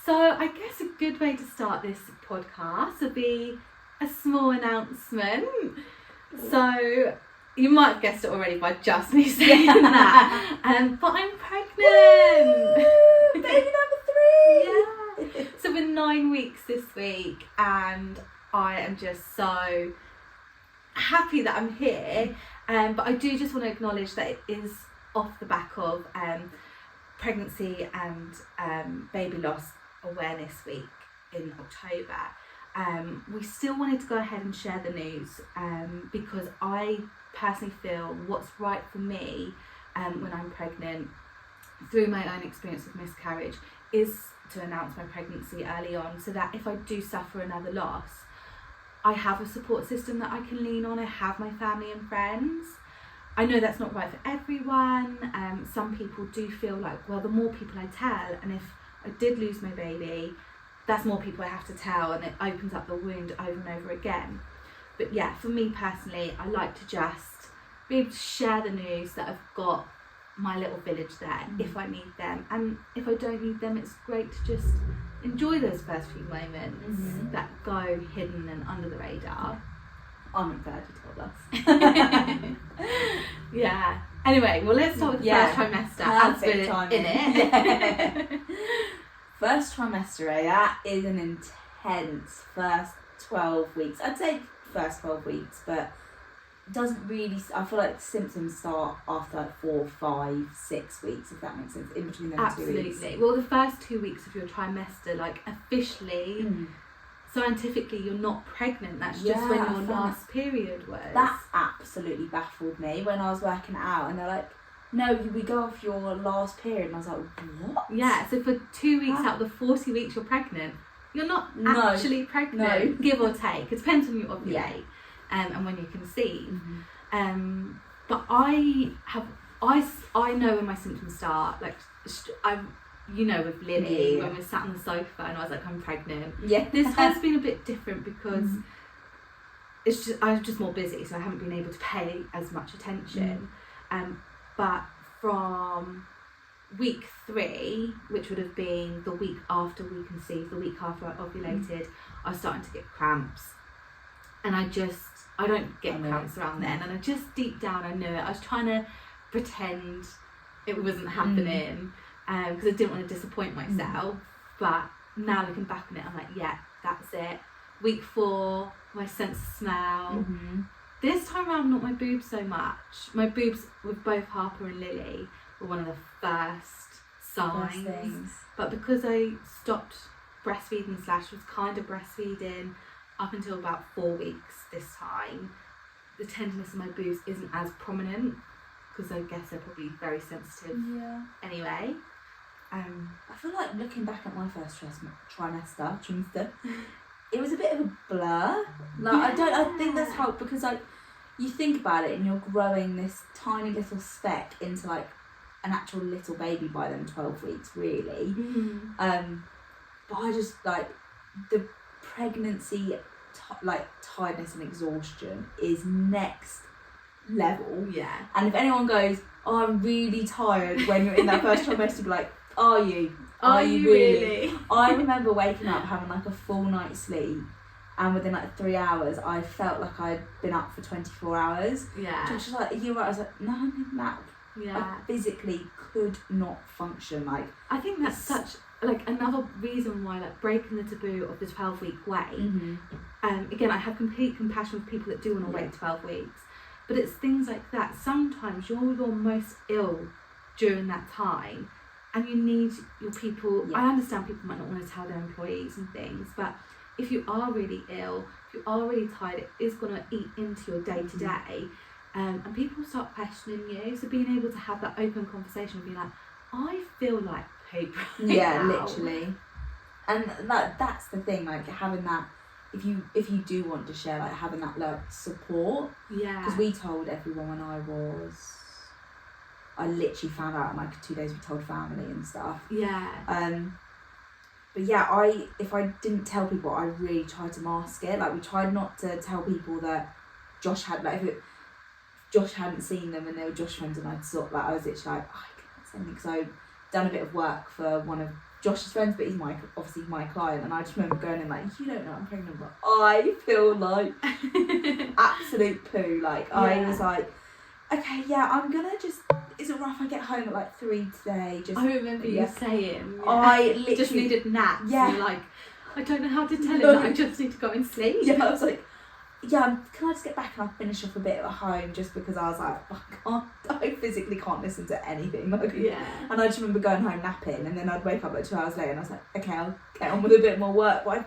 So I guess a good way to start this podcast would be a small announcement. So you might have guessed it already by just me saying that. But I'm pregnant. Woo! Baby number 3. Yeah. So we're 9 weeks this week, and I am just so happy that I'm here. But I do just want to acknowledge that it is off the back of Pregnancy and Baby Loss Awareness Week in October. We still wanted to go ahead and share the news because I personally feel what's right for me when I'm pregnant, through my own experience of miscarriage, is to announce my pregnancy early on, so that if I do suffer another loss, I have a support system that I can lean on. I have my family and friends. I know that's not right for everyone. Some people do feel like, well, the more people I tell, and if I did lose my baby, that's more people I have to tell, and it opens up the wound over and over again. But yeah, for me personally, I like to just be able to share the news that I've got my little village there if I need them. And if I don't need them, it's great to just enjoy those first few moments that go hidden and under the radar. I'm glad you told us. Yeah. Anyway, well, let's start with the first trimester as we're in it. First trimester, that is an intense first 12 weeks. I'd say first 12 weeks, but doesn't really, I feel like symptoms start after like 4, 5, 6 weeks, if that makes sense, in between those 2 weeks. Absolutely. Well, the first 2 weeks of your trimester, like officially, scientifically, you're not pregnant. That's just when your last period was. That absolutely baffled me when I was working it out, and they're like, no, we go off your last period, and I was like, what? Yeah, so for 2 weeks out of the 40 weeks you're pregnant, you're not actually pregnant, give or take. It depends when you ovulate and when you conceive. But I know when my symptoms start, like with Lily, when we sat on the sofa and I was like, I'm pregnant. Yeah. This has been a bit different because I was just more busy, so I haven't been able to pay as much attention. But from week 3, which would have been the week after we conceived, the week after I ovulated, I was starting to get cramps. And I don't get cramps around then. And I just, deep down, I knew it. I was trying to pretend it wasn't happening because I didn't want to disappoint myself. But now looking back on it, I'm like, yeah, that's it. Week 4, my sense of smell. This time around, not my boobs so much. My boobs with both Harper and Lily were one of the first signs. But because I stopped breastfeeding / was kind of breastfeeding up until about 4 weeks this time, the tenderness of my boobs isn't as prominent because I guess they're probably very sensitive anyway. I feel like looking back at my first trimester, it was a bit of a blur. Like I think that's how, because like you think about it and you're growing this tiny little speck into like an actual little baby by then 12 weeks really. But I just like the pregnancy tiredness and exhaustion is next level. Yeah. And if anyone goes, oh, I'm really tired when you're in that first trimester, be like, are you? Are you really? I remember waking up having like a full night's sleep, and within like 3 hours I felt like I'd been up for 24 hours. Yeah. Josh was like, are you right? I was like, no, I'm in nap. Yeah. I physically could not function. Like, I think that's such like another reason why, like, breaking the taboo of the 12-week wait. Again, I have complete compassion with people that do want to wait 12 weeks, but it's things like that. Sometimes you're most ill during that time, and you need your people. I understand people might not want to tell their employees and things, but if you are really ill, if you are really tired, it is going to eat into your day to day, and people start questioning you. So being able to have that open conversation and be like, I feel like poop right now. Literally. And that's the thing, like having that, if you do want to share, like having that like support. Yeah. Because we told everyone when I literally found out in like 2 days, we told family and stuff. Yeah. But yeah, if I didn't tell people, I really tried to mask it. Like, we tried not to tell people that Josh had, like, if Josh hadn't seen them and they were Josh friends, and I was literally like, oh, I can't say anything, because I'd done a bit of work for one of Josh's friends, but he's obviously my client, and I just remember going in like, you don't know I'm pregnant, but I feel like absolute poo. Like I was like, okay, yeah, I'm gonna just. Is it right if I get home at like 3 today? Just I remember you saying. I literally just needed naps. Yeah. And you're like, I don't know how to tell him that I just need to go and sleep. Yeah, I was like, yeah, can I just get back and I'll finish off a bit at home, just because I was like, I physically can't listen to anything. Like, and I just remember going home napping, and then I'd wake up like 2 hours later and I was like, okay, I'll get on with a bit more work. But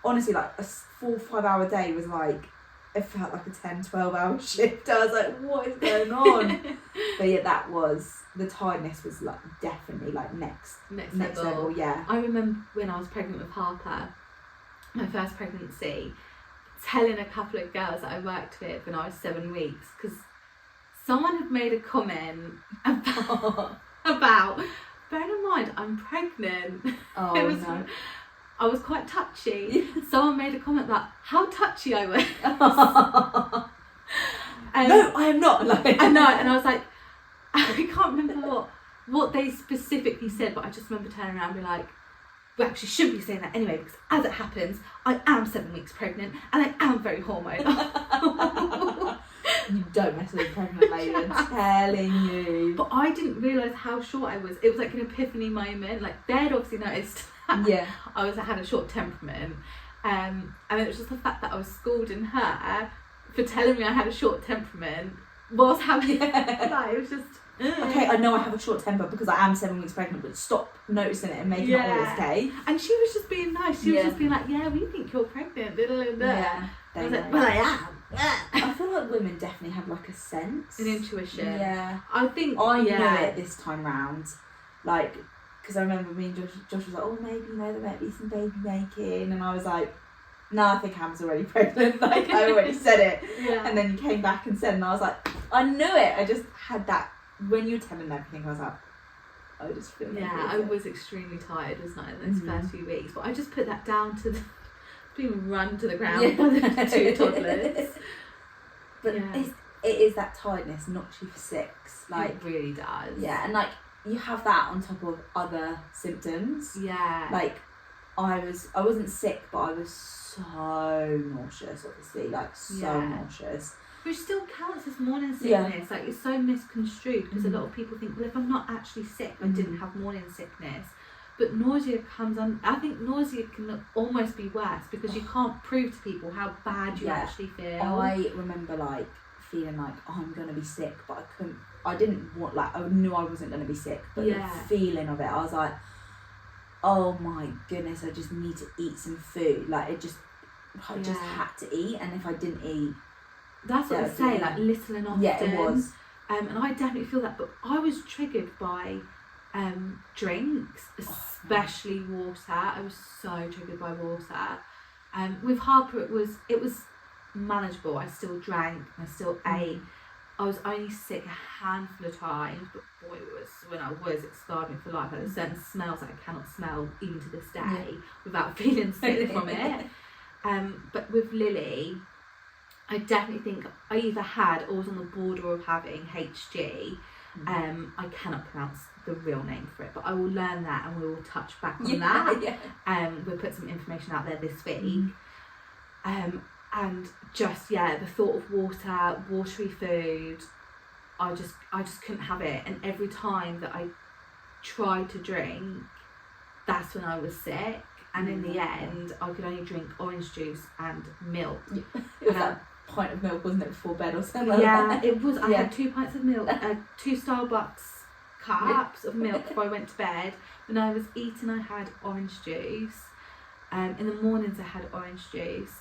honestly, like a 4 or 5 hour day was like, it felt like a 10-12 hour shift. I was like, what is going on? But yeah, the tiredness was like definitely like next level. Yeah, I remember when I was pregnant with Harper, my first pregnancy, telling a couple of girls that I worked with when I was 7 weeks, because someone had made a comment about bearing in mind I'm pregnant. No. I was quite touchy. Someone made a comment about how touchy I was. No, I am not. I know, and I was like, I can't remember what they specifically said, but I just remember turning around and being like, we actually shouldn't be saying that anyway, because as it happens, I am 7 weeks pregnant and I am very hormonal. You don't mess with a pregnant lady, I'm telling you. But I didn't realise how short I was. It was like an epiphany moment. Like they'd obviously noticed that I had a short temperament. And it was just the fact that I was scolding her for telling me I had a short temperament was how it was just okay, I know I have a short temper because I am 7 weeks pregnant, but stop noticing it and making it always okay. And she was just being nice. She was just being like, yeah, we think you're pregnant. Yeah. I was like, well, I am. I feel like women definitely have like a sense. An intuition. Yeah. I think I know it this time round. Like, because I remember me and Josh was like, oh, maybe, there might be some baby making. And I was like, no, I think Ham's already pregnant. Like, I already said it. Yeah. And then you came back and said, and I was like, I knew it. I just had that, when you were telling everything, I was like, I just feel like I was extremely tired, wasn't I, in those first few weeks. But I just put that down to being run to the ground by the 2 toddlers. But it is that tiredness knocks you for 6. Like, it really does. Yeah, and like, you have that on top of other symptoms. Yeah. Like, I wasn't sick, but I was so nauseous, obviously, like, so nauseous. Which still counts as morning sickness. Like, it's so misconstrued because a lot of people think, well, if I'm not actually sick, I didn't have morning sickness. But nausea comes on. I think nausea can almost be worse because you can't prove to people how bad you actually feel. I remember like feeling like, oh, I'm gonna be sick, but I didn't want, like, I knew I wasn't gonna be sick, but the feeling of it, I was like, oh my goodness, I just need to eat some food. Like, I just had to eat, and if I didn't eat, that's what I say, like, little and often. Yeah, it was. And I definitely feel that, but I was triggered by drinks, especially water. I was so triggered by water. With Harper, it was manageable. I still drank, I still ate. I was only sick a handful of times, but boy, it scarred me for life. Like, there's certain smells that I cannot smell even to this day without feeling sick from it. But with Lily, I definitely think I either had or was on the border of having HG. I cannot pronounce the real name for it, but I will learn that and we will touch back on that. We'll put some information out there this week. And just the thought of watery food, I just couldn't have it. And every time that I tried to drink, that's when I was sick. And in the end, I could only drink orange juice and milk. It was that pint of milk, wasn't it, before bed or something? Yeah, it was. I had 2 pints of milk, 2 Starbucks cups of milk before I went to bed. When I was eating, I had orange juice. In the mornings, I had orange juice.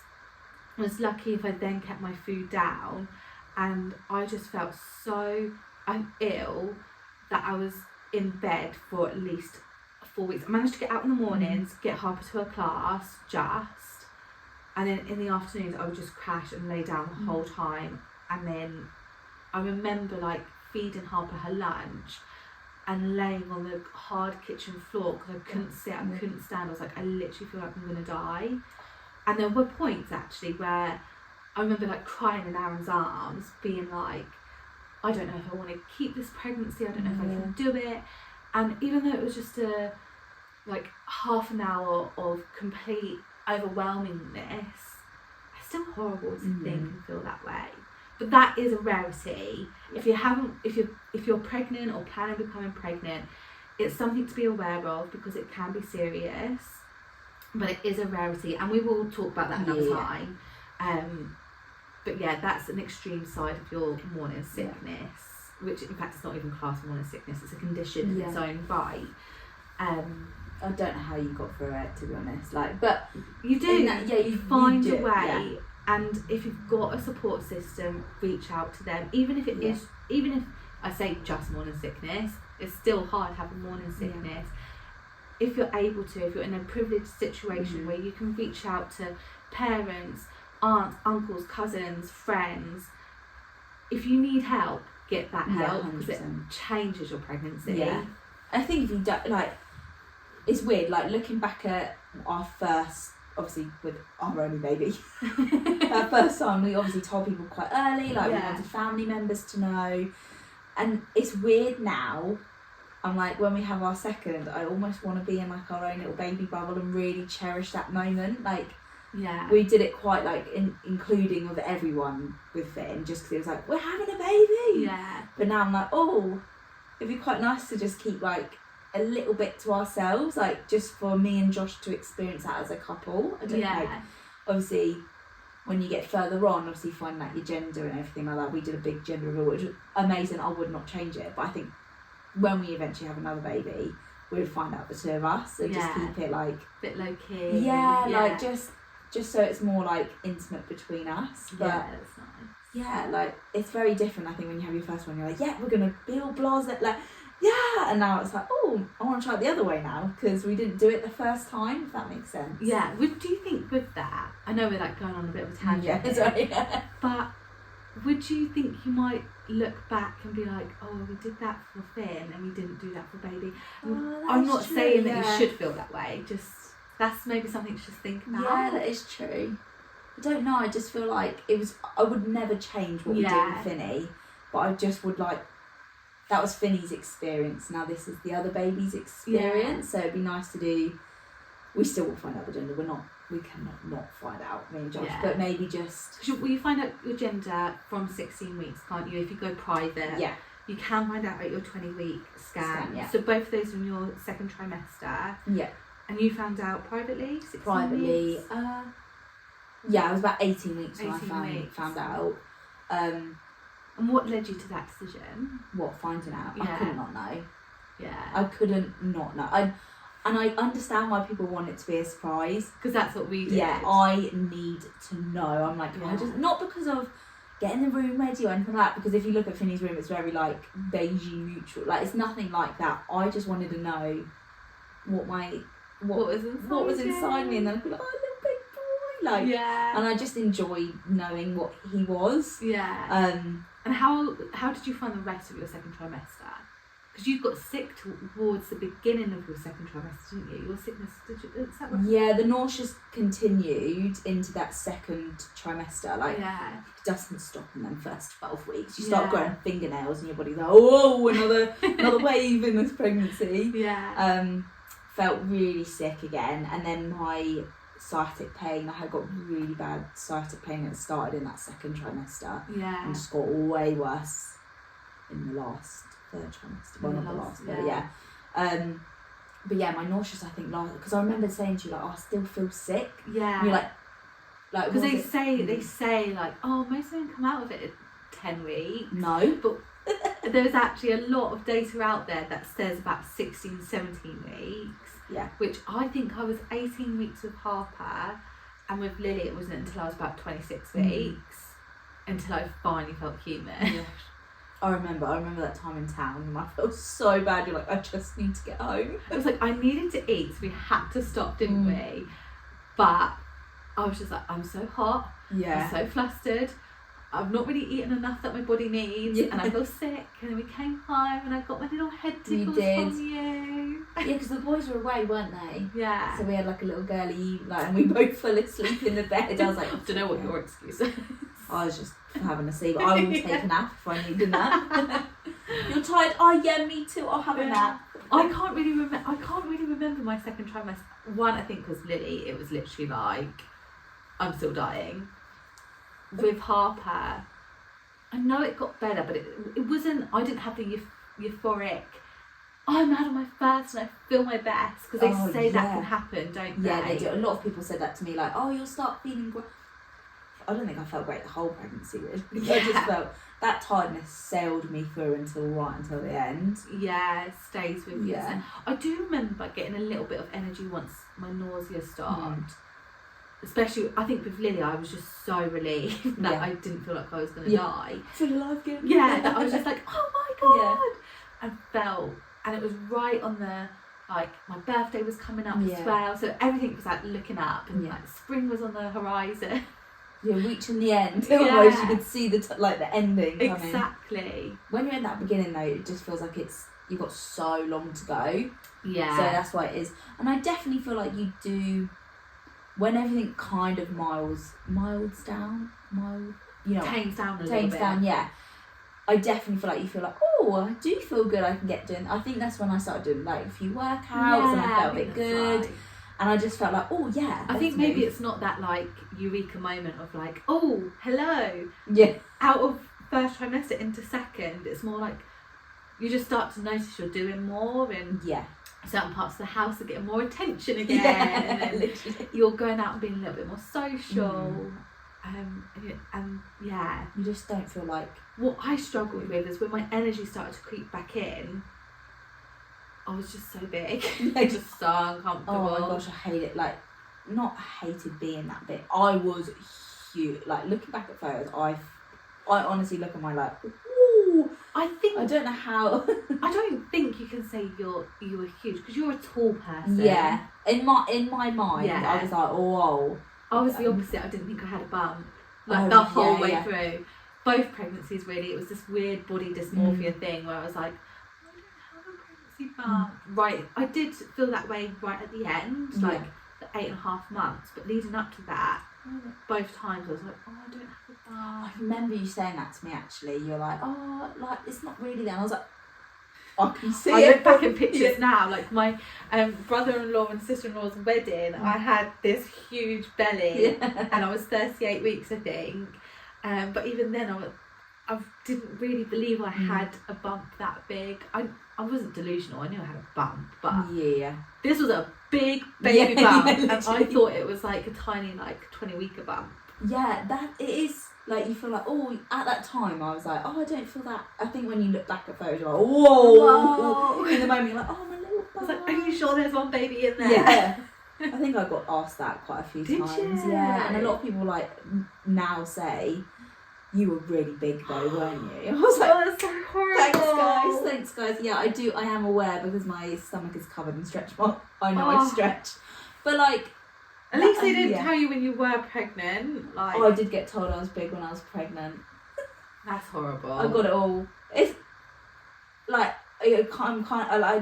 I was lucky if I then kept my food down, and I just felt so ill that I was in bed for at least 4 weeks. I managed to get out in the mornings, get Harper to her class, and then in the afternoons I would just crash and lay down the whole time. And then I remember like feeding Harper her lunch and laying on the hard kitchen floor because I couldn't sit, I couldn't stand. I was like, I literally feel like I'm gonna die. And there were points actually where I remember like crying in Aaron's arms, being like, I don't know if I want to keep this pregnancy, I don't know if I can do it. And even though it was just a like half an hour of complete overwhelmingness, it's still horrible to think and feel that way. But that is a rarity. If you're pregnant or planning on becoming pregnant, it's something to be aware of because it can be serious. But it is a rarity, and we will talk about that another time. But yeah, that's an extreme side of your morning sickness, which in fact is not even classed morning sickness. It's a condition in its own right. I don't know how you got through it, to be honest. Like, but you do. You find a way. Yeah. And if you've got a support system, reach out to them. Even if I say just morning sickness, it's still hard having morning sickness. If you're able to, if you're in a privileged situation where you can reach out to parents, aunts, uncles, cousins, friends, if you need help, get that help because it changes your pregnancy. Yeah. I think if you don't, like, it's weird, like looking back at our first, obviously with our only baby, our first time, we obviously told people quite early, like we wanted family members to know, and it's weird now. I'm like, when we have our second, I almost want to be in like our own little baby bubble and really cherish that moment. Like, we did it quite like including of everyone with Finn, just because it was like, we're having a baby. Yeah. But now I'm like, oh, it'd be quite nice to just keep like a little bit to ourselves, like just for me and Josh to experience that as a couple. I don't know. Obviously, when you get further on, obviously find out your gender and everything like that. We did a big gender reveal, which was amazing. I would not change it, but I think when we eventually have another baby, we would find out the two of us. So just keep it like a bit low key. Yeah, like just so it's more like intimate between us. But that's nice. Yeah, like it's very different. I think when you have your first one, you're like, we're gonna be all blasé, like and now it's like, oh, I want to try it the other way now because we didn't do it the first time. If that makes sense. Yeah. Do you think with that? I know we're like going on a bit of a tangent. But would you think you might look back and be like, oh, we did that for Finn and we didn't do that for baby? I'm not saying that you should feel that way. Just that's maybe something to just think about. Yeah, that is true. I don't know. I just feel like I would never change what we did with Finny, but I just would like. That was Finny's experience. Now this is the other baby's experience. So it'd be nice to do. We still will find out the gender. We cannot not find out, me and Josh. But maybe just. Well, you find out your gender from 16 weeks, can't you? If you go private. Yeah. You can find out at your 20-week scan. So both of those are in your second trimester. Yeah. And you found out privately? 16 privately. Weeks? Yeah, I was about 18 weeks when I found out. And what led you to that decision? What, finding out? I could not know. Yeah. I couldn't not know. And I understand why people want it to be a surprise. Because that's what we did. Yeah, I need to know. I'm like, I just, not because of getting the room ready or anything like that, because if you look at Finny's room, it's very like beigey neutral. Like, it's nothing like that. I just wanted to know what was inside me, and then I'd be like, oh, little big boy. Like, and I just enjoy knowing what he was. Yeah. And how did you find the rest of your second trimester? Because you got sick towards the beginning of your second trimester, didn't you? Your sickness, is that right? Yeah, the nauseous continued into that second trimester. Like, it doesn't stop in them first 12 weeks. You start growing fingernails and your body's like, oh, another wave in this pregnancy. Yeah. Felt really sick again. And then my sciatic pain, I had got really bad sciatic pain that started in that second trimester. Yeah. And just got way worse in the last third trimester. Well, not the last, but but yeah, my nauseous, I think, last, because I remember saying to you, like, oh, I still feel sick. Yeah. And you're like because they say like, oh, most women come out of it at 10 weeks. No. But there's actually a lot of data out there that says about 16, 17 weeks. Yeah. Which I think I was 18 weeks with Harper, and with Lily it wasn't until I was about 26 weeks until I finally felt human. Yeah. I remember that time in town and I felt so bad. You're like, I just need to get home. It was like, I needed to eat, so we had to stop, didn't we? But I was just like, I'm so hot. Yeah. I'm so flustered. I've not really eaten enough that my body needs, and I feel sick. And then we came home, and I got my little head tickles from you. Yeah, because the boys were away, weren't they? Yeah. So we had like a little girly, like, and we both fell asleep in the bed. I was like, I don't know what your excuse is. I was just having a sleep. I will take a nap if I need a nap. You're tired? Oh yeah, me too. I'll have a nap. I can't really remember my second trimester. One, I think, was Lily. It was literally like, I'm still dying. With Harper, I know it got better, but it wasn't. I didn't have the euphoric. I'm out of my first and I feel my best, because they say that can happen, don't they? Yeah, they do. A lot of people said that to me, like, oh, you'll start feeling great. I don't think I felt great the whole pregnancy, really. Yeah. I just felt that tiredness sailed me through until the end. Yeah, it stays with you. Yeah. I do remember getting a little bit of energy once my nausea started. Especially, I think with Lily, I was just so relieved that I didn't feel like I was going to die. I feel alive again. Yeah, that I was just like, oh my God. Yeah. And it was right on the, like, my birthday was coming up as well, so everything was like looking up, and like spring was on the horizon. You're reaching the end. Almost, you could see the ending coming. Exactly. When you're in that beginning though, it just feels like you've got so long to go. Yeah. So that's why it is. And I definitely feel like you do, when everything kind of tames down a little bit. Yeah. I definitely feel like you feel like, oh, I do feel good, I can get doing. I think that's when I started doing like a few workouts and I felt a bit good. Right. And I just felt like, oh yeah. I think maybe it's not that like eureka moment of like, oh, hello. Yeah. Out of first trimester into second, it's more like you just start to notice you're doing more, and certain parts of the house are getting more attention again. Yeah, and you're going out and being a little bit more social. And you just don't feel like. What I struggled with is when my energy started to creep back in, I was just so big. Just so uncomfortable. Oh my gosh, I hate it. Like, not hated being that big. I was huge. Like, looking back at photos, I honestly look at my like, ooh. I don't know how. I don't think you can say you were huge, because you're a tall person. Yeah. In my mind, I was like, oh. I was the opposite. I didn't think I had a bump. Like, the whole way through. Both pregnancies, really. It was this weird body dysmorphia thing where I was like, I don't have a pregnancy bump. Right. I did feel that way right at the end, like the 8.5 months. But leading up to that, both times I was like, oh, I don't have a bump. I remember you saying that to me, actually. You're like, oh, like, it's not really there. And I was like, I can see I it. look back at pictures now, like my brother-in-law and sister-in-law's wedding, I had this huge belly and I was 38 weeks, I think. But even then, I didn't really believe I had a bump that big. I wasn't delusional, I knew I had a bump, but this was a big baby bump, and I thought it was like a tiny, like 20-weeker bump. Yeah, that it is. Like, you feel like, oh, at that time I was like, oh, I don't feel that. I think when you look back at photos, you're like, whoa. In the moment, you're like, oh, my little bump. I was like, are you sure there's one baby in there? Yeah. I think I got asked that quite a few times. You? Yeah, and a lot of people like now say, you were really big though, weren't you? I was like, oh, that's so horrible. Thanks guys. Yeah, I am aware, because my stomach is covered in stretch marks. I know I stretch. But like, at least they didn't tell you when you were pregnant. Like, I did get told I was big when I was pregnant. That's horrible. I got it all. It's like, I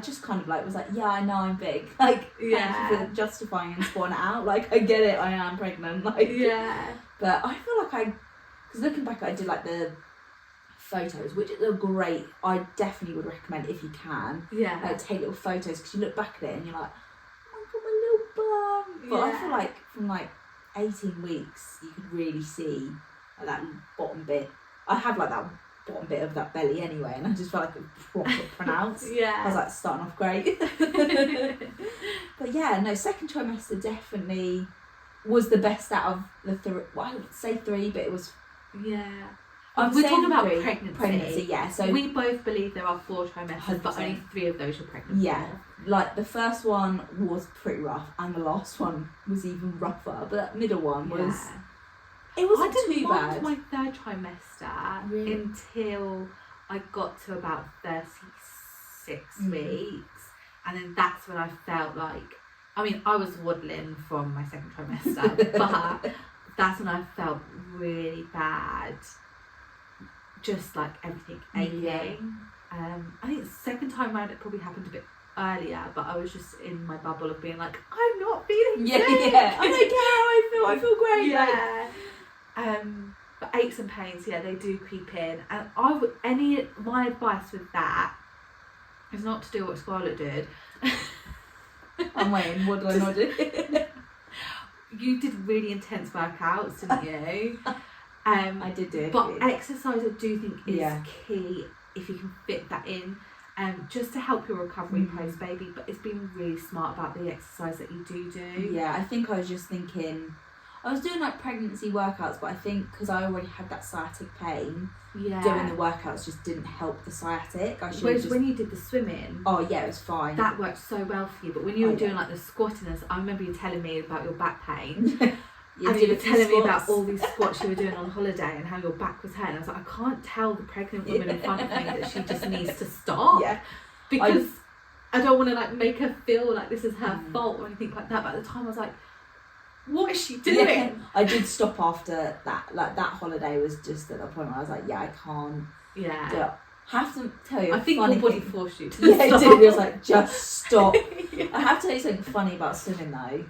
just kind of like was like, yeah, I know I'm big. Like, thank you for justifying and spawning it out. Like, I get it, I am pregnant. Like, but I feel like because looking back, I did like the photos, which are great. I definitely would recommend if you can. Yeah. Like, take little photos, because you look back at it and you're like, oh, I've got my little bum. But I feel like from like 18 weeks, you could really see like that bottom bit. I have like that bottom bit of that belly anyway, and I just felt like it was proper pronounced. I was like starting off great. But yeah, no, second trimester definitely was the best out of the three. Well, I would say 3, but it was. Yeah. We're talking about pregnancy. Yeah. So we both believe there are 4 trimesters, 100%. But only 3 of those are pregnant. Yeah. Like, the first one was pretty rough, and the last one was even rougher, but that middle one was. It wasn't too bad. I didn't mind my 3rd trimester until I got to about 36 weeks, and then that's when I felt like, I mean, I was waddling from my 2nd trimester, but that's when I felt really bad. Just like everything aching. I think the second time around it probably happened a bit earlier, but I was just in my bubble of being like, I'm not feeling sick. I don't care how I feel great. But aches and pains, they do creep in, and my advice with that is not to do what Scarlet did. I'm waiting. What do I not do? You did really intense workouts, didn't you? I did do it. But exercise, I do think, is key if you can fit that in. Just to help your recovery post-baby, but it's been really smart about the exercise that you do. Yeah, I think I was just thinking, I was doing like pregnancy workouts, but I think because I already had that sciatic pain, doing the workouts just didn't help the sciatic. Whereas when you did the swimming, it was fine. That worked so well for you. But when you were doing like the squatting, I remember you telling me about your back pain. And you were telling me about all these squats you were doing on holiday and how your back was hurting. I was like, I can't tell the pregnant woman in front of me that she just needs to stop. Yeah. Because I don't want to like make her feel like this is her fault or anything like that. But at the time I was like, what is she doing? Yeah. I did stop after that. Like that holiday was just at the point where I was like, I can't do it. I have to tell you, I think your body forced you to stop. It did. It was like, just stop. I have to tell you something funny about swimming though.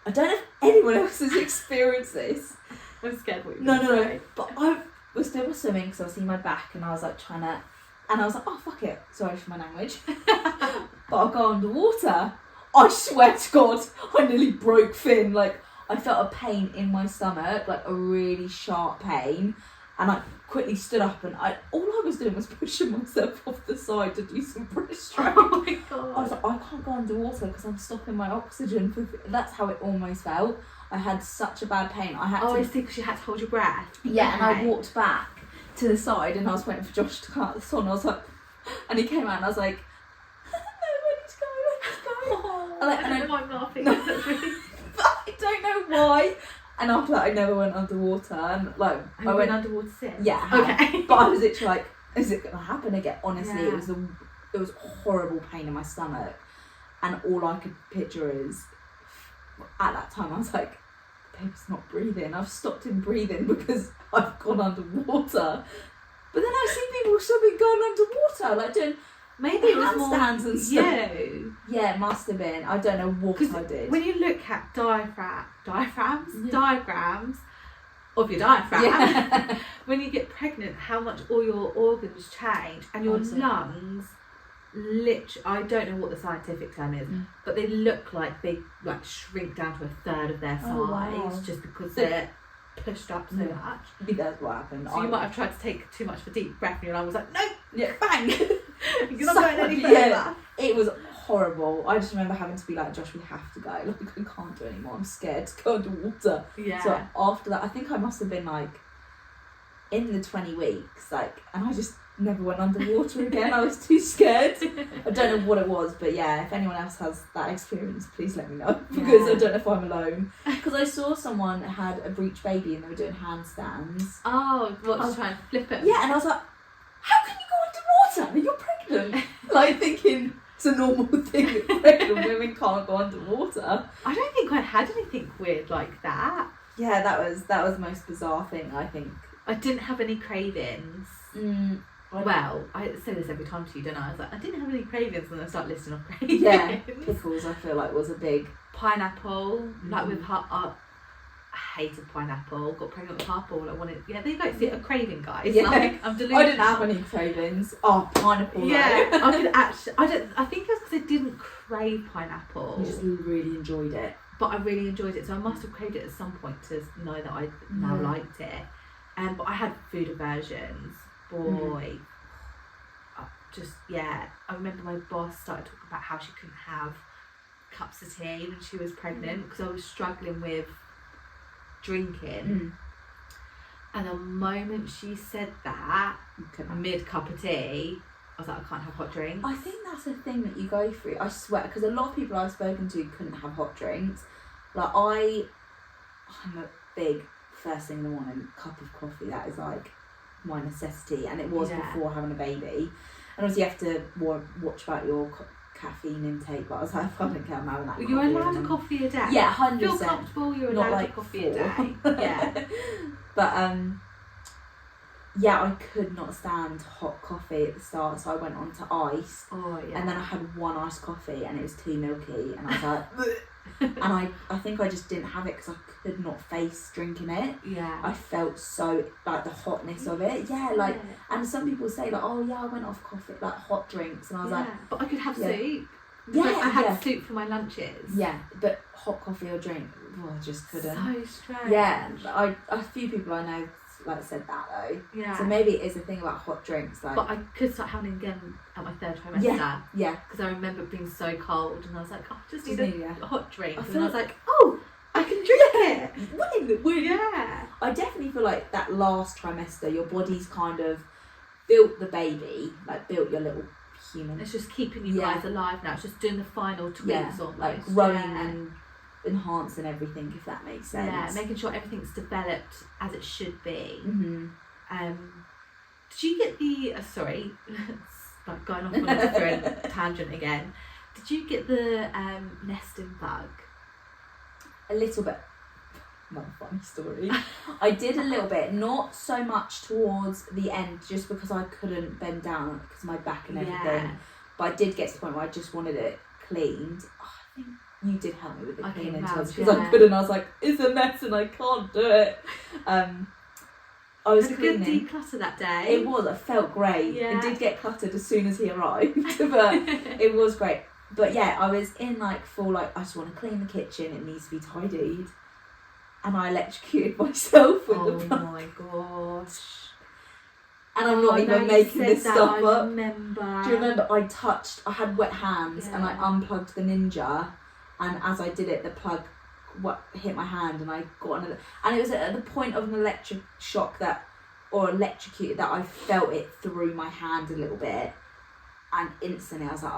I don't know if anyone else has experienced this. I'm scared what you're No. But I was still swimming because I was seeing my back and I was like trying to... And I was like, oh, fuck it. Sorry for my language. But I'll go underwater. I swear to God, I nearly broke Finn. Like, I felt a pain in my stomach, like a really sharp pain. And I quickly stood up and all I was doing was pushing myself off the side to do some breaststroke. Oh my God. I was like, I can't go underwater because I'm stopping my oxygen. That's how it almost felt. I had such a bad pain. I see, because you had to hold your breath. Yeah, and I walked back to the side and I was waiting for Josh to come out of the sun. I was like, and he came out and I was like, no, I need to go. Oh, I don't know why I'm laughing. No. I don't know why. And after that, I never went underwater. And like, I went underwater since. Yeah. Okay. But I was literally like, is it gonna happen again? Honestly, it was horrible pain in my stomach, and all I could picture is, at that time, I was like, baby's not breathing. I've stopped him breathing because I've gone underwater. But then I see people swimming going underwater, like doing. Maybe it was handstands and stuff. Yeah, it must have been. I don't know what I did. When you look at diagrams of your diaphragm, when you get pregnant, how much all your organs change and your lungs. I don't know what the scientific term is, but they look like they like shrink down to a third of their size just because they're pushed up so much. Maybe that's what happened. So you might have tried to take too much of a deep breath and your lung was like, no, bang! You're not going any further. Yeah, it was horrible. I just remember having to be like, Josh, we have to go. Like, I can't do it anymore. I'm scared to go underwater. Yeah. So after that, I think I must have been like in the 20 weeks, like, and I just never went underwater again. I was too scared. I don't know what it was, but yeah, if anyone else has that experience, please let me know, because I don't know if I'm alone. Because I saw someone had a breech baby and they were doing handstands. Oh, just trying to flip it? Yeah, and I was like, how can you go underwater? You're pregnant. Like, thinking it's a normal thing that pregnant women can't go underwater. I don't think I had anything weird like that. Yeah, that was the most bizarre thing, I think. I didn't have any cravings. Well, I say this every time to you, don't I? I was like, I didn't have any cravings, and I start listing off cravings. Yeah, pickles, I feel like, was a big... Pineapple, like with I hated pineapple, got pregnant with pineapple, I wanted... Yeah, there you go, see, a craving, guys. Yeah. Like, I'm delusional. I didn't have any cravings. Oh, pineapple, yeah, I could actually... I think it was because I didn't crave pineapple. You just really enjoyed it. But I really enjoyed it, so I must have craved it at some point to know that I now liked it. But I had food aversions. Boy, I remember my boss started talking about how she couldn't have cups of tea when she was pregnant because I was struggling with drinking. And the moment she said that, mid cup of tea, I was like, I can't have hot drinks. I think that's a thing that you go through, I swear, because a lot of people I've spoken to couldn't have hot drinks. Like, I'm a big first thing in the morning cup of coffee. That is like my necessity, and it was before having a baby. And obviously you have to watch about your caffeine intake, but I was like, I don't care, I'm having that. You're allowed a coffee a day? Yeah, 100%. Feel comfortable, you're allowed a coffee a day. Yeah. But yeah, I could not stand hot coffee at the start, so I went on to ice. Oh yeah. And then I had one iced coffee and it was too milky, and I was like and I think I just didn't have it because I could not face drinking it. Yeah. I felt so, like, the hotness of it. Yeah, like, and some people say, like, oh yeah, I went off coffee, like hot drinks, and I was like, but I could have soup. Yeah, I had soup for my lunches. Yeah, but hot coffee or drink, I just couldn't. So strange. Yeah, a few people I know said that though. Yeah. So maybe it is a thing about hot drinks. Like, but I could start having it again at my 3rd trimester. Yeah. Because I remember it being so cold, and I was like, oh, I just need a hot drink. And I was like, oh, I can drink it. When? Yeah. I definitely feel like that last trimester, your body's kind of built the baby, like built your little human. It's just keeping you guys alive now. It's just doing the final tweaks almost. Like growing and enhancing everything, if that makes sense. Yeah, making sure everything's developed as it should be. Mm-hmm. Did you get the sorry, like going off on a different tangent again. Did you get the nesting bug? A little bit. Not a funny story. I did a little bit, not so much towards the end, just because I couldn't bend down because of my back and everything. Yeah. But I did get to the point where I just wanted it cleaned. Oh, I think you did help me with the cleaning because I couldn't. I was like, it's a mess and I can't do it. I was cleaning. A good declutter that day. It was. It felt great. Yeah. It did get cluttered as soon as he arrived, but it was great. But yeah, I was in like full like I just want to clean the kitchen. It needs to be tidied, and I electrocuted myself with the plug. Oh my gosh! And I'm not even making this stuff up. I remember. Do you remember? I had wet hands and I unplugged the Ninja, and as I did it, the plug hit my hand, and I got another. And it was at the point of an electric shock electrocuted that I felt it through my hand a little bit, and instantly I was like,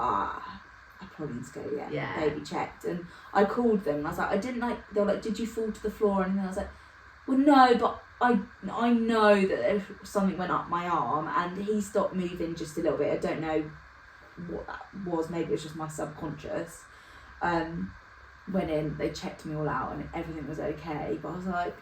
I probably need to go get baby checked. And I called them and I was like, they were like, did you fall to the floor? And I was like, well, no, but I know that something went up my arm, and he stopped moving just a little bit. I don't know what that was. Maybe it was just my subconscious. Went in, they checked me all out and everything was okay. But I was like,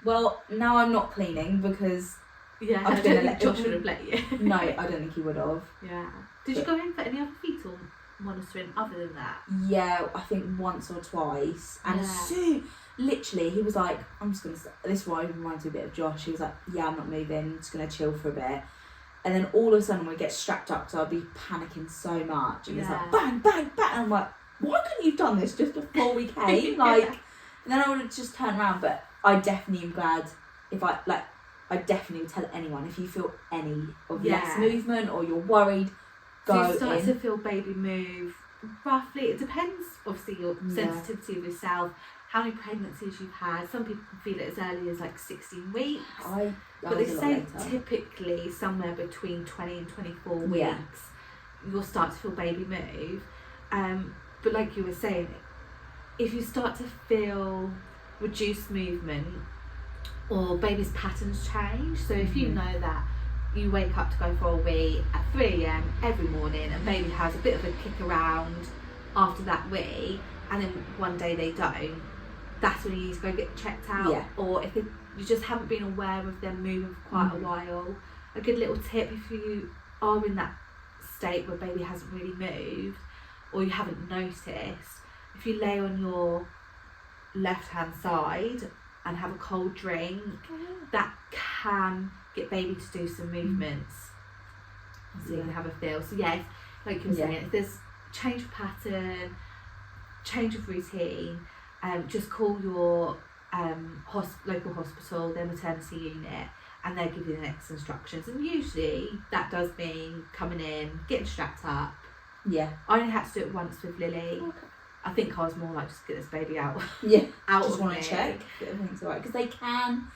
well, now I'm not cleaning because I don't think Josh would have let you. No, I don't think he would have. Yeah. Did you go in for any other fetal monitoring other than that? Yeah, I think once or twice. And soon, literally, he was like, I'm just going to... This reminds me a bit of Josh. He was like, yeah, I'm not moving. I'm just going to chill for a bit. And then all of a sudden, we get strapped up, so I'd be panicking so much. And it's like, bang, bang, bang. And I'm like, why couldn't you have done this just before we came? Like, and then I would have just turned around. But I definitely am glad if I definitely would tell anyone, if you feel any of less movement or you're worried, go in. So you start to feel baby move, roughly, it depends, obviously, your sensitivity of yourself, how many pregnancies you've had. Some people can feel it as early as like 16 weeks. But they say typically somewhere between 20 and 24 weeks, you'll start to feel baby move. But like you were saying, if you start to feel reduced movement or baby's patterns change, so if you know that you wake up to go for a wee at 3 a.m. every morning and baby has a bit of a kick around after that wee, and then one day they don't, that's when you need to go get checked out. Or if you just haven't been aware of them moving for quite a while, a good little tip, if you are in that state where baby hasn't really moved or you haven't noticed, if you lay on your left hand side and have a cold drink, that can get baby to do some movements, so you can have a feel. So like you were saying, if there's change of pattern, change of routine, just call your local hospital, their maternity unit, and they'll give you the next instructions. And usually that does mean coming in, getting strapped up. I only had to do it once with Lily. I think I was more like, just get this baby out. Out just of want me. to check that everything's alright, because they can,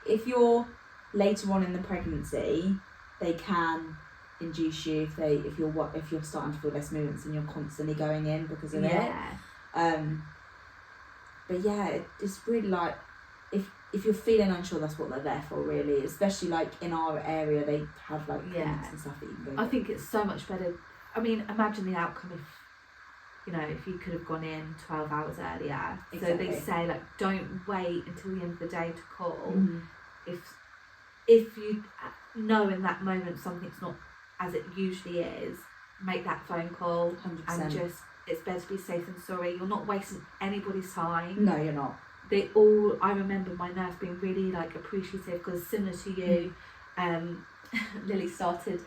if you're later on in the pregnancy, they can induce you if you're starting to feel less movements and you're constantly going in because of it. But it's really like, if you're feeling unsure, that's what they're there for, really. Especially like in our area, they have like clinics and stuff that you can go. I think it's so much better. I mean, imagine the outcome if you could have gone in 12 hours earlier. Exactly. So they say, like, don't wait until the end of the day to call. If you know in that moment something's not as it usually is, make that phone call. 100%. And just, it's better to be safe than sorry. You're not wasting anybody's time. No, you're not. I remember my nurse being really like appreciative, because similar to you, Lily started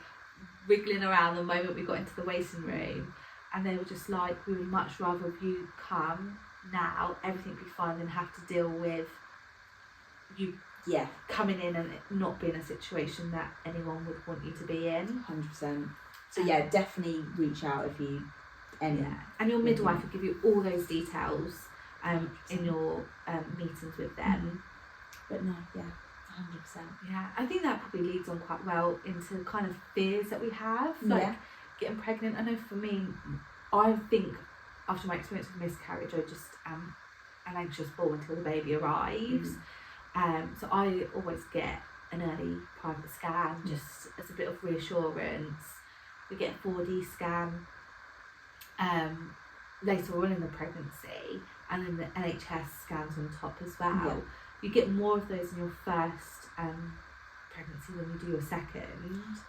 wriggling around the moment we got into the waiting room, and they were just like, we would much rather you come now, everything be fine, than have to deal with you coming in and it not being a situation that anyone would want you to be in. 100%. So yeah, definitely reach out if you and your midwife will give you all those details in your meetings with them. But no, 100%. Yeah, I think that probably leads on quite well into kind of fears that we have, like getting pregnant. I know for me, I think after my experience with miscarriage, I just am an anxious ball until the baby arrives. So I always get an early private scan just as a bit of reassurance. We get a 4D scan later on in the pregnancy, and then the NHS scans on top as well. Yeah. You get more of those in your first pregnancy than you do your second.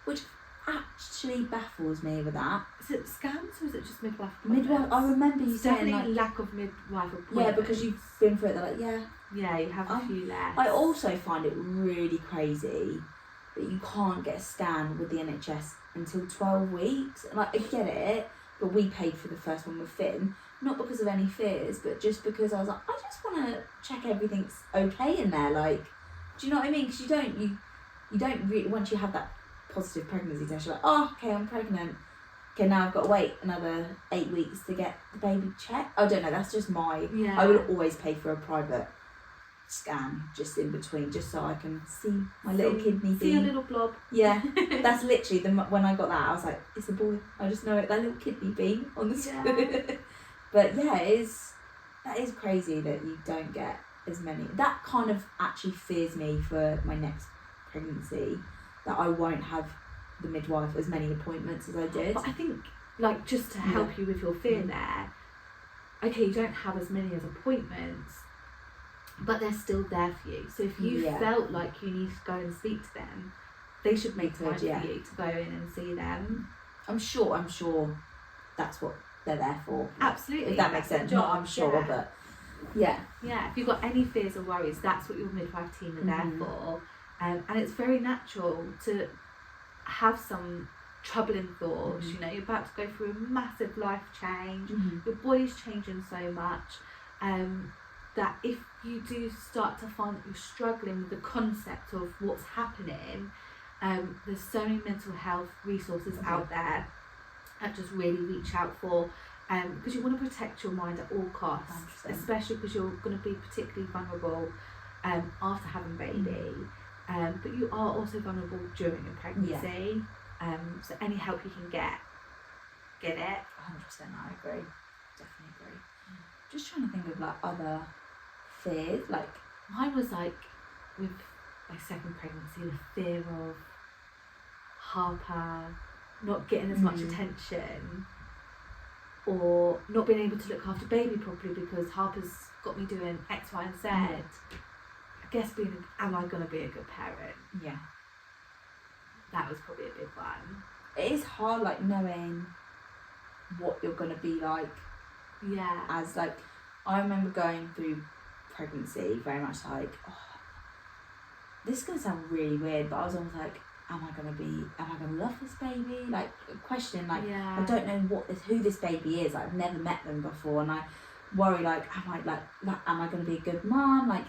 Which actually baffles me with that. Is it scans or is it just midwife appointments? Midwife, I remember you saying definitely lack of midwife appointments. Yeah, because you've been through it, they're like, yeah, you have a few less. I also find it really crazy that you can't get a scan with the NHS until 12 weeks. Like, I get it, but we paid for the first one with Finn, not because of any fears, but just because I was like, I just want to check everything's okay in there. Like, do you know what I mean? Because you don't really, once you have that positive pregnancy test, you're like, oh, okay, I'm pregnant. Okay, now I've got to wait another 8 weeks to get the baby checked. I don't know, that's just I will always pay for a private scan just in between, just so I can see my little kidney bean. See a little blob. Yeah, that's literally, when I got that, I was like, it's a boy. I just know it, that little kidney bean on the screen. But yeah, that is crazy that you don't get as many. That kind of actually fears me for my next pregnancy, that I won't have the midwife as many appointments as I did. But I think, like, just to help you with your fear there, okay, you don't have as many as appointments, but they're still there for you. So if you felt like you need to go and speak to them, they should make time for you to go in and see them. I'm sure that's what they're there for. Absolutely. If that makes sense. Not I'm sure, but yeah. Yeah, if you've got any fears or worries, that's what your midwife team are there for. And it's very natural to have some troubling thoughts. You know, you're about to go through a massive life change. Your body's changing so much that if you do start to find that you're struggling with the concept of what's happening, there's so many mental health resources out there that just really reach out for, because you want to protect your mind at all costs, 100%. Especially because you're going to be particularly vulnerable after having baby. But you are also vulnerable during a pregnancy. So any help you can get it. 100%, I agree. Definitely agree. Just trying to think of like other fears. Like mine was like with my second pregnancy, the fear of Harper not getting as much attention, or not being able to look after baby properly because Harper's got me doing X, Y, and Z. I guess am I going to be a good parent? Yeah. That was probably a big one. It is hard, like, knowing what you're going to be like. Yeah. As, like, I remember going through pregnancy very much like, this is going to sound really weird, but I was almost like, am I going to love this baby? Like, question, like, I don't know who this baby is. I've never met them before, and I worry, like, am I going to be a good mom? Like,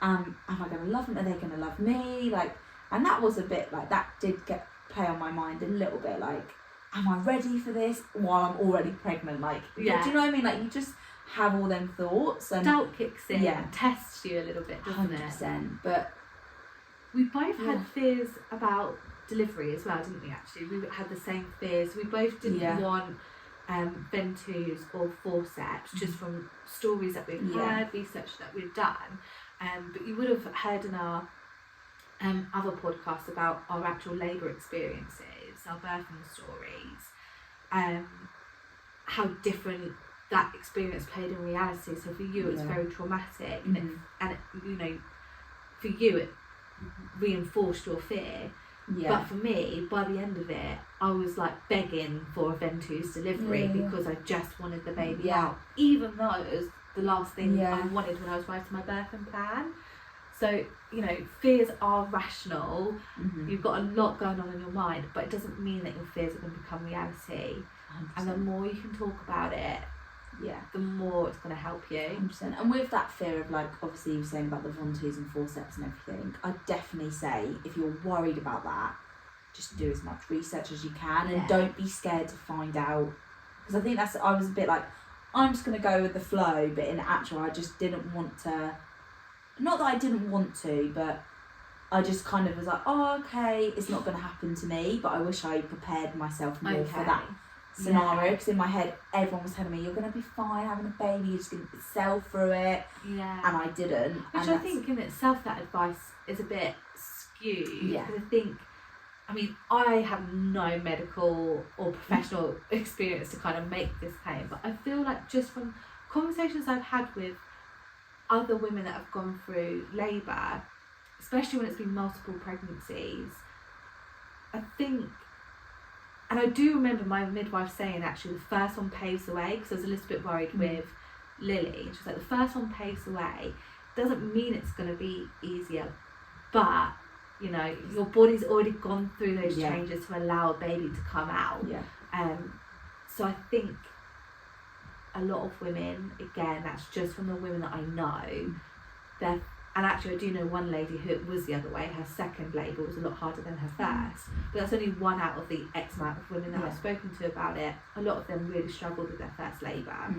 am I going to love them? Are they going to love me? Like, and that was a bit like, that did play on my mind a little bit. Like, am I ready for this while I'm already pregnant? Like, do you know what I mean? Like, you just have all them thoughts, and doubt kicks in, and tests you a little bit, doesn't 100%. But we both had fears about delivery as well, didn't we? Actually, we had the same fears. We both didn't want ventouse or forceps, just from stories that we've heard, research that we've done. But you would have heard in our other podcasts about our actual labour experiences, our birthing stories, how different that experience played in reality. So for you, it's very traumatic, and you know, for you, it reinforced your fear. But for me, by the end of it, I was like begging for a ventouse delivery because I just wanted the baby out, even though it was the last thing I wanted when I was writing my birthing plan. So, you know, fears are rational. You've got a lot going on in your mind, but it doesn't mean that your fears are going to become reality. 100%. And the more you can talk about it, the more it's going to help you. 100%. And with that fear of, like, obviously you were saying about the Von-2s and forceps and everything, I'd definitely say if you're worried about that, just do as much research as you can and don't be scared to find out. Because I think I was a bit like, I'm just going to go with the flow, but in actual, I just didn't want to, not that I didn't want to, but I just kind of was like, oh, okay, it's not going to happen to me, but I wish I prepared myself more for that scenario, because in my head, everyone was telling me, you're going to be fine having a baby, you're just going to sail through it, and I didn't. Which I think in itself, that advice is a bit skewed, because I think, I mean, I have no medical or professional experience to kind of make this claim, but I feel like just from conversations I've had with other women that have gone through labour, especially when it's been multiple pregnancies, I think, and I do remember my midwife saying actually the first one paves the way, because I was a little bit worried with Lily. She was like, the first one paves the way, doesn't mean it's going to be easier, but you know, your body's already gone through those changes to allow a baby to come out. So I think a lot of women, again, that's just from the women that I know, and actually I do know one lady who it was the other way, her second labour was a lot harder than her first, but that's only one out of the X amount of women that I've spoken to about it. A lot of them really struggled with their first labour.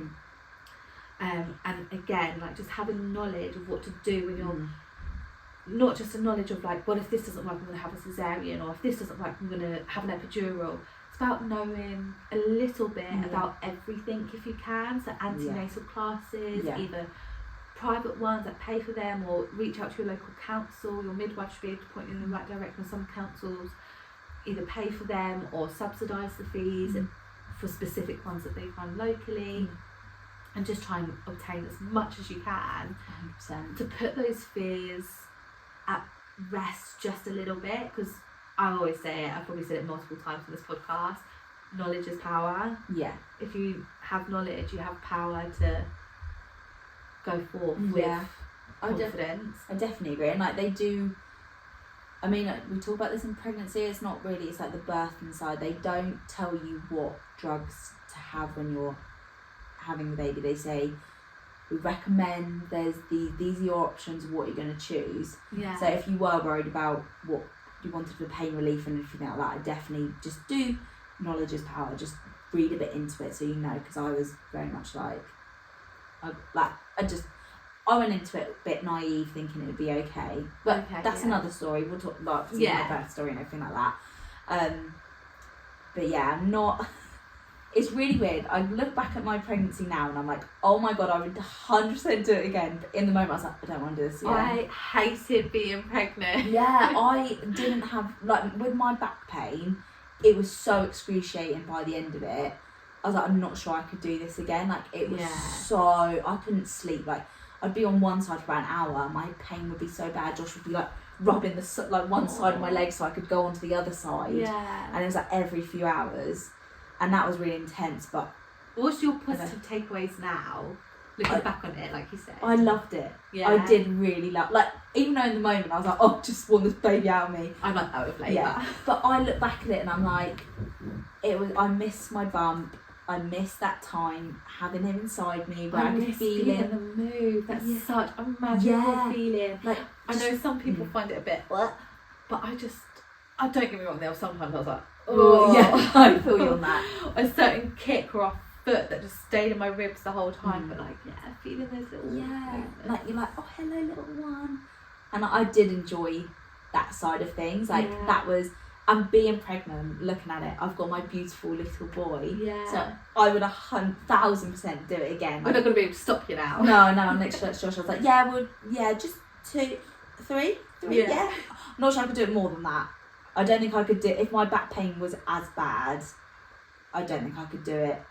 And again, like just having knowledge of what to do when you're not just a knowledge of like, well, if this doesn't work, I'm going to have a cesarean, or if this doesn't work, I'm going to have an epidural. It's about knowing a little bit about everything if you can. So antenatal classes, either private ones that pay for them, or reach out to your local council. Your midwife should be able to point you in the right direction. Some councils either pay for them or subsidise the fees for specific ones that they find locally. And just try and obtain as much as you can 100%. to put those fears at rest just a little bit, because I always say it, I've probably said it multiple times in this podcast, knowledge is power. If you have knowledge, you have power to go forth with confidence. I definitely agree, and like they do, I mean, we talk about this in pregnancy, it's not really, it's like the birthing side, they don't tell you what drugs to have when you're having the baby. They say, we recommend these are your options of what you're going to choose. So if you were worried about what you wanted for pain relief and everything like that, I definitely just do knowledge is power. Just read a bit into it so you know, because I was very much like I went into it a bit naive, thinking it would be okay. But that's another story. We'll talk about my birth story and everything like that. But yeah, I'm not. It's really weird. I look back at my pregnancy now and I'm like, oh my god, I would 100% do it again. But in the moment I was like, I don't want to do this again. I hated being pregnant. I didn't have, like, with my back pain, it was so excruciating by the end of it. I was like, I'm not sure I could do this again. Like, it was so, I couldn't sleep. Like, I'd be on one side for about an hour. My pain would be so bad. Josh would be like rubbing one side of my leg so I could go onto the other side. And it was like every few hours. And that was really intense, but... What's your positive takeaways now, looking back on it, like you said? I loved it. I did really love... Like, even though in the moment I was like, oh, just want this baby out of me. I'm like that with labour. But I look back at it and I'm like, I miss my bump. I miss that time having him inside me where I could feel him. The move. That's such a magical feeling. Like, I know some people find it a bit... But I don't get me wrong, there were sometimes I was like... Oh, I feel you on that. A certain kick or a foot that just stayed in my ribs the whole time, but like, feeling those little movements. Like you're like, oh, hello, little one. And I did enjoy that side of things. Like that was, and being pregnant, looking at it, I've got my beautiful little boy. So I would 1,000% do it again. We're not going to be able to stop you now. No. Next to Josh, I was like, just 2, 3. I'm not sure I could do it more than that. I don't think I could do it. If my back pain was as bad, I don't think I could do it.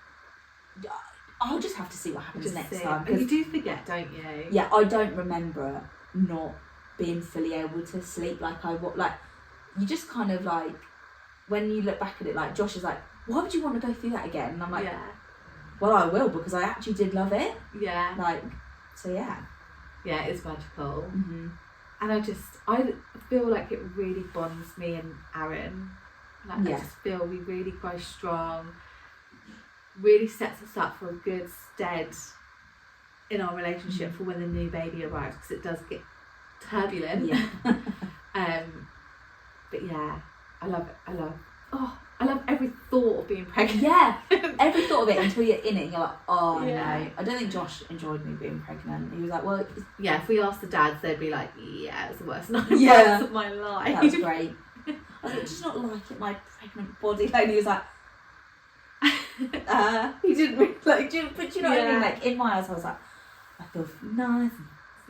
I'll just have to see what happens next time. You do forget, don't you? Yeah, I don't remember not being fully able to sleep you just kind of like, when you look back at it, like Josh is like, why would you want to go through that again? And I'm like, well, I will, because I actually did love it. Yeah, it's magical. And I feel like it really bonds me and Aaron. Like, I just feel we really grow strong. really sets us up for a good stead in our relationship for when the new baby arrives, because it does get turbulent. Yeah. But yeah, I love it. I love every thought of being pregnant. Yeah, every thought of it until you're in it and you're like, oh Yeah. no. I don't think Josh enjoyed me being pregnant. He was like, well, Yeah, if we asked the dads, they'd be like, yeah, it was the worst 9 Yeah. months of my life. that was great. I was like, just not like it, my pregnant body. Like, he was like, he didn't really like, but you know what I mean? Like, in my eyes, I was like, I feel nice.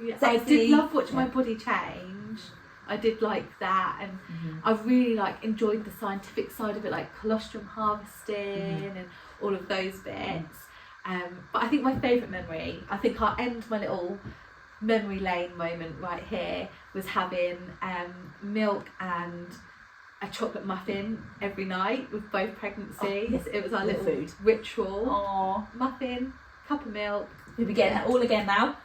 Yeah, Sexy. I did love watching my body change. I did like that, and I really like enjoyed the scientific side of it, like colostrum harvesting and all of those bits. But I think my favourite memory, I think I'll end my little memory lane moment right here, was having milk and a chocolate muffin every night with both pregnancies. Oh, yes. It was our little food ritual. Aww. Muffin, cup of milk. We'll be getting that all again now.